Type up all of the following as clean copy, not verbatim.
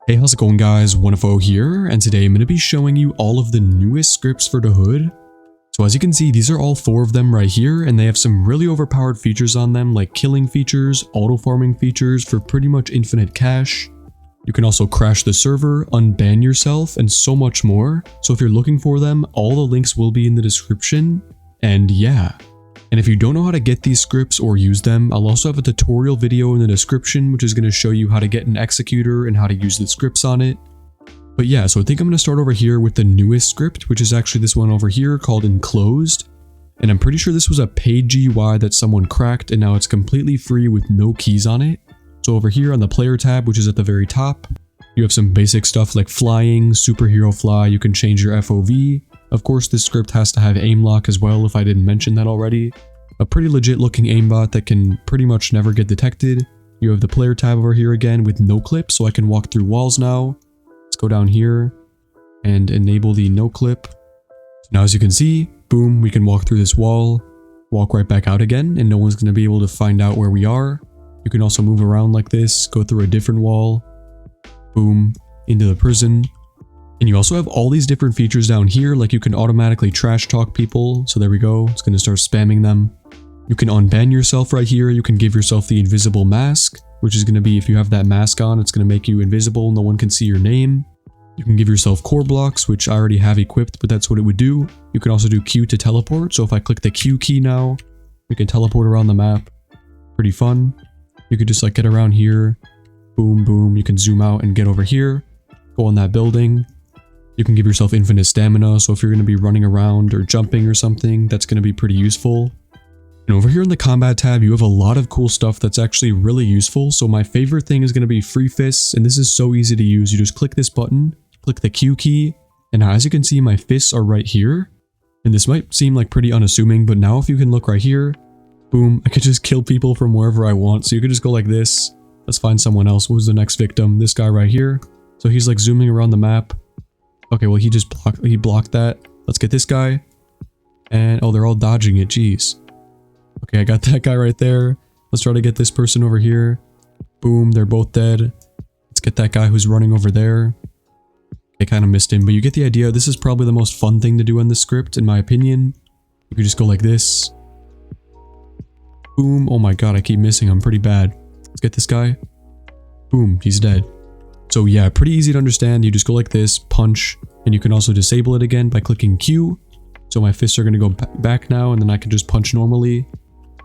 Hey, how's it going guys? 1FO here, and today I'm going to be showing you all of the newest scripts for the hood. So as you can see, these are all 4 of them right here, and they have some really overpowered features on them, like killing features, auto farming features for pretty much infinite cash. You can also crash the server, unban yourself, and so much more. So if you're looking for them, all the links will be in the description, and yeah. And if you don't know how to get these scripts or use them, I'll also have a tutorial video in the description which is going to show you how to get an executor and how to use the scripts on it. But yeah, so I think I'm going to start over here with the newest script, which is actually this one over here called Enclosed. And I'm pretty sure this was a paid GUI that someone cracked, and now it's completely free with no keys on it. So over here on the player tab, which is at the very top, you have some basic stuff like flying, superhero fly, you can change your FOV. Of course, this script has to have aim lock as well, if I didn't mention that already. A pretty legit looking aimbot that can pretty much never get detected. You have the player tab over here again with no clip, so I can walk through walls now. Let's go down here and enable the no clip. Now as you can see, boom, we can walk through this wall, walk right back out again, and no one's going to be able to find out where we are. You can also move around like this, go through a different wall, boom, into the prison. And you also have all these different features down here, like you can automatically trash talk people. So there we go, it's going to start spamming them. You can unban yourself right here. You can give yourself the invisible mask, which is going to be, if you have that mask on, it's going to make you invisible. No one can see your name. You can give yourself core blocks, which I already have equipped, but that's what it would do. You can also do Q to teleport. So if I click the Q key now, we can teleport around the map. Pretty fun. You could just like get around here. Boom, boom. You can zoom out and get over here. Go on that building. You can give yourself infinite stamina, so if you're going to be running around or jumping or something, that's going to be pretty useful. And over here in the combat tab, you have a lot of cool stuff that's actually really useful. So my favorite thing is going to be free fists, and this is so easy to use. You just click this button, click the Q key, and now as you can see, my fists are right here. And this might seem like pretty unassuming, but now if you can look right here, boom, I could just kill people from wherever I want. So you could just go like this. Let's find someone else. Who's the next victim? This guy right here. So he's like zooming around the map. Okay, well he just blocked that. Let's get this guy. And oh, they're all dodging it, jeez. Okay, I got that guy right there. Let's try to get this person over here. Boom, they're both dead. Let's get that guy who's running over there. I kind of missed him, but you get the idea. This is probably the most fun thing to do on this script, in my opinion. You can just go like this. Boom, oh my god, I keep missing, I'm pretty bad. Let's get this guy. Boom, he's dead. So yeah, pretty easy to understand. You just go like this, punch, and you can also disable it again by clicking Q. So my fists are going to go back now, and then I can just punch normally.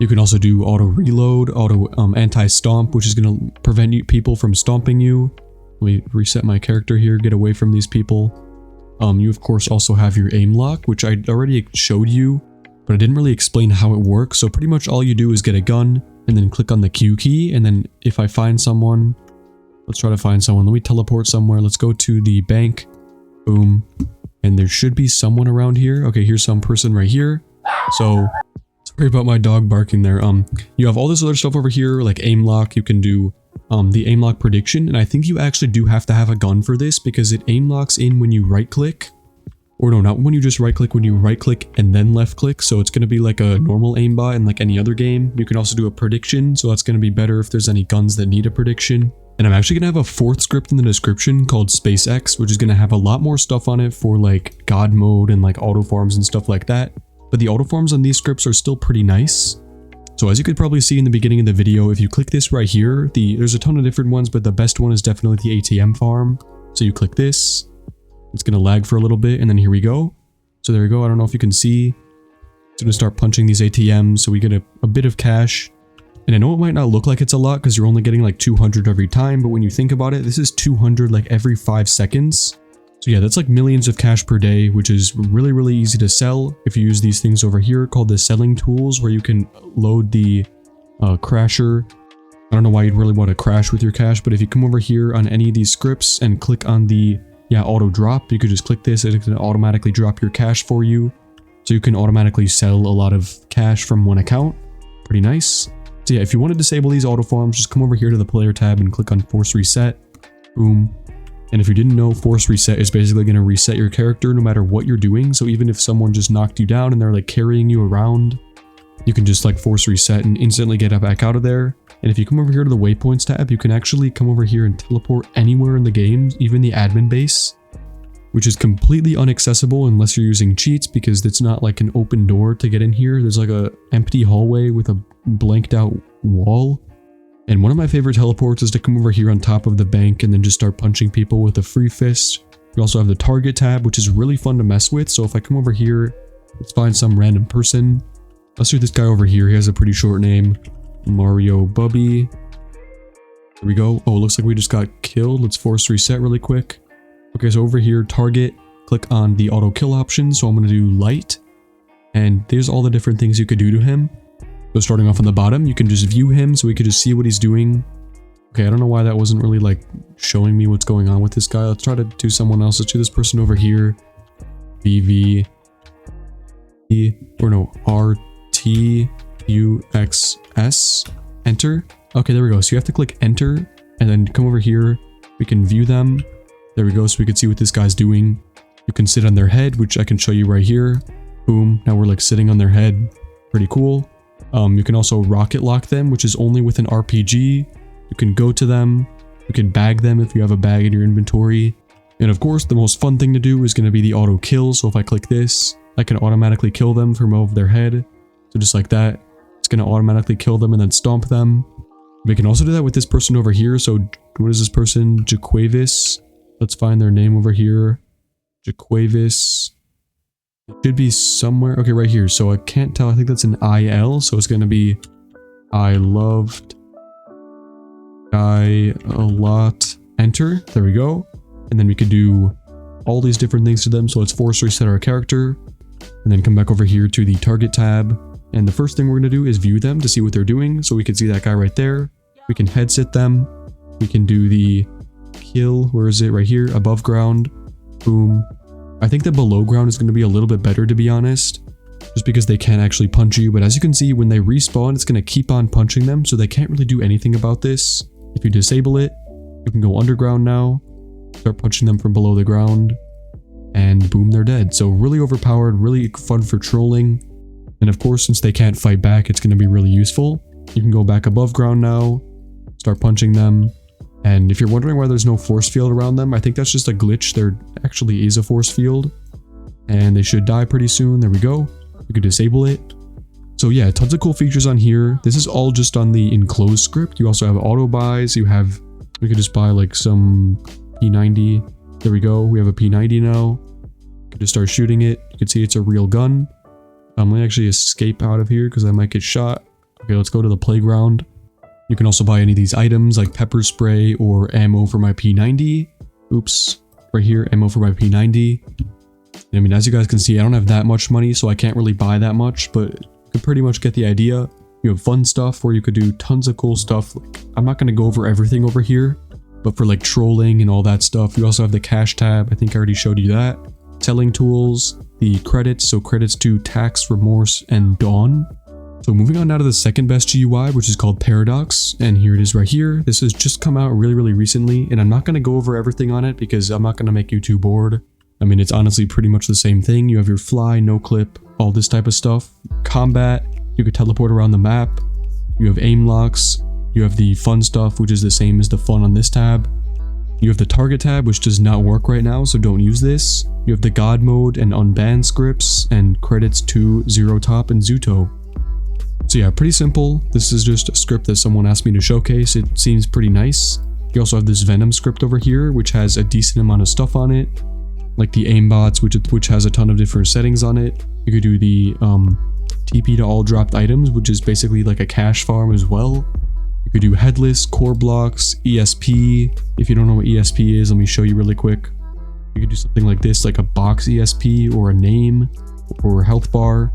You can also do auto reload, auto anti-stomp, which is going to prevent people from stomping you. Let me reset my character here, get away from these people. You of course also have your aim lock, which I already showed you, but I didn't really explain how it works. So pretty much all you do is get a gun, and then click on the Q key, and then if I find someone, let's try to find someone. Let me teleport somewhere. Let's go to the bank. Boom. And there should be someone around here. Okay, here's some person right here. So, sorry about my dog barking there. You have all this other stuff over here, like aim lock. You can do the aim lock prediction. And I think you actually do have to have a gun for this because it aim locks in when you right click. Or no, not when you just right click, when you right click and then left click. So it's going to be like a normal aimbot in like any other game. You can also do a prediction. So that's going to be better if there's any guns that need a prediction. And I'm actually going to have a 4th script in the description called SpaceX, which is going to have a lot more stuff on it for like God mode and like auto farms and stuff like that. But the auto farms on these scripts are still pretty nice. So as you could probably see in the beginning of the video, if you click this right here, there's a ton of different ones, but the best one is definitely the ATM farm. So you click this, it's going to lag for a little bit, and then here we go. So there we go. I don't know if you can see. It's going to start punching these ATMs, so we get a bit of cash. And I know it might not look like it's a lot because you're only getting like 200 every time, but when you think about it, this is 200 like every 5 seconds. So yeah, that's like millions of cash per day, which is really, really easy to sell if you use these things over here called the selling tools, where you can load the crasher. I don't know why you'd really want to crash with your cash, but if you come over here on any of these scripts and click on the auto drop, you could just click this and it can automatically drop your cash for you. So you can automatically sell a lot of cash from one account. Pretty nice. So yeah, if you want to disable these auto farms, just come over here to the player tab and click on force reset. Boom. And if you didn't know, force reset is basically going to reset your character no matter what you're doing. So even if someone just knocked you down and they're like carrying you around, you can just like force reset and instantly get back out of there. And if you come over here to the waypoints tab, you can actually come over here and teleport anywhere in the game, even the admin base, which is completely inaccessible unless you're using cheats, because it's not like an open door to get in here. There's like a empty hallway with a blanked out wall. And one of my favorite teleports is to come over here on top of the bank and then just start punching people with a free fist. We also have the target tab, which is really fun to mess with. So if I come over here, let's find some random person. Let's do this guy over here. He has a pretty short name. Mario Bubby. There we go. Oh, it looks like we just got killed. Let's force reset really quick. Okay, so over here, target, click on the auto kill option. So I'm going to do light. And there's all the different things you could do to him. So starting off on the bottom, you can just view him so we could just see what he's doing. Okay, I don't know why that wasn't really like showing me what's going on with this guy. Let's try to do someone else. Let's do this person over here. VV. Or no, RTUXS. Enter. Okay, there we go. So you have to click enter and then come over here. We can view them. There we go. So we can see what this guy's doing. You can sit on their head, which I can show you right here. Boom. Now we're like sitting on their head. Pretty cool. You can also rocket lock them, which is only with an RPG. You can go to them. You can bag them if you have a bag in your inventory. And of course, the most fun thing to do is going to be the auto kill. So if I click this, I can automatically kill them from over their head. So just like that, it's going to automatically kill them and then stomp them. We can also do that with this person over here. So what is this person? Jaquavis. Let's find their name over here. Jaquavis. It should be somewhere. Okay, right here. So I can't tell. I think that's an IL. So it's going to be I loved guy a lot. Enter. There we go. And then we could do all these different things to them. So let's force reset our character and then come back over here to the target tab. And the first thing we're going to do is view them to see what they're doing. So we can see that guy right there. We can headset them. We can do the kill. Where is it? Right here. Above ground. Boom. I think the below ground is going to be a little bit better, to be honest. Just because they can't actually punch you. But as you can see, when they respawn, it's going to keep on punching them. So they can't really do anything about this. If you disable it, you can go underground now. Start punching them from below the ground. And boom, they're dead. So really overpowered, really fun for trolling. And of course, since they can't fight back, it's going to be really useful. You can go back above ground now. Start punching them. And if you're wondering why there's no force field around them, I think that's just a glitch. There actually is a force field. And they should die pretty soon. There we go. You could disable it. So yeah, tons of cool features on here. This is all just on the enclosed script. You also have auto buys. We could just buy like some P90. There we go. We have a P90 now. You can just start shooting it. You can see it's a real gun. I'm gonna actually escape out of here because I might get shot. Okay, let's go to the playground. You can also buy any of these items like pepper spray or ammo for my P90. Oops. Right here, ammo for my P90. I mean, as you guys can see, I don't have that much money, so I can't really buy that much, but you can pretty much get the idea. You have fun stuff where you could do tons of cool stuff. Like, I'm not going to go over everything over here, but for like trolling and all that stuff, you also have the cash tab. I think I already showed you that. Selling tools, the credits, so credits to Tax, Remorse, and Dawn. So moving on now to the second best GUI, which is called Paradox, and here it is right here. This has just come out really recently, and I'm not going to go over everything on it because I'm not going to make you too bored. I mean, it's honestly pretty much the same thing. You have your fly, no clip, all this type of stuff. Combat, you could teleport around the map. You have aim locks. You have the fun stuff, which is the same as the fun on this tab. You have the target tab, which does not work right now, so don't use this. You have the God mode and Unban scripts, and credits to Zero Top and Zuto. So yeah, pretty simple. This is just a script that someone asked me to showcase. It seems pretty nice. You also have this Venom script over here, which has a decent amount of stuff on it. Like the aimbots, which has a ton of different settings on it. You could do the TP to all dropped items, which is basically like a cash farm as well. You could do headless, core blocks, ESP. If you don't know what ESP is, let me show you really quick. You could do something like this, like a box ESP or a name or health bar.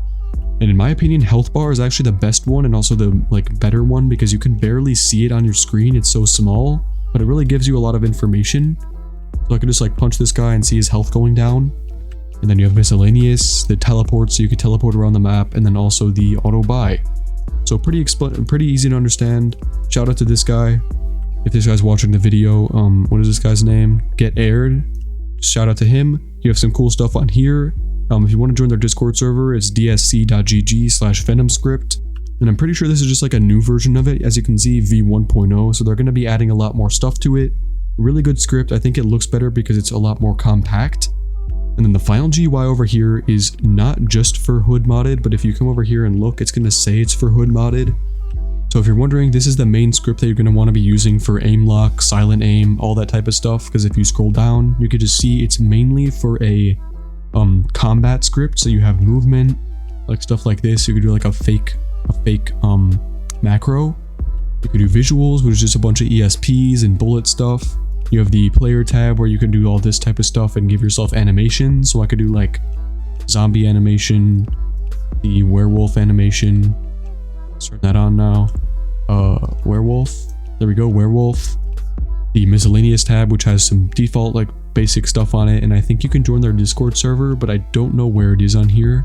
And in my opinion, health bar is actually the best one and also the like better one because you can barely see it on your screen. It's so small, but it really gives you a lot of information. So I could just like punch this guy and see his health going down. And then you have miscellaneous, the teleport, so you could teleport around the map, and then also the auto buy. So pretty easy to understand. Shout out to this guy. If this guy's watching the video, what is this guy's name? Get Aired. Shout out to him. You have some cool stuff on here. If you want to join their Discord server, it's dsc.gg/Venom script. And I'm pretty sure this is just like a new version of it, as you can see, v1.0, so they're going to be adding a lot more stuff to it. Really good script. I think it looks better because it's a lot more compact. And then the final GUI over here is not just for hood modded, but if you come over here and look, it's going to say it's for hood modded. So if you're wondering, this is the main script that you're going to want to be using for aim lock, silent aim, all that type of stuff, because if you scroll down, you can just see it's mainly for a combat script, so you have movement, like stuff like this. You could do like a fake macro. You could do visuals, which is just a bunch of ESPs and bullet stuff. You have the player tab where you can do all this type of stuff and give yourself animation. So I could do like zombie animation, the werewolf animation. Let's turn that on now. Werewolf. There we go, werewolf. The miscellaneous tab, which has some default like basic stuff on it, and I think you can join their Discord server, but I don't know where it is on here.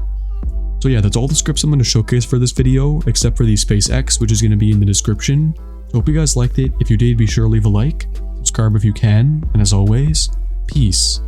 So yeah, that's all the scripts I'm going to showcase for this video, except for the SpaceX, which is going to be in the description. So hope you guys liked it. If you did, be sure to leave a like, subscribe if you can, and as always, peace.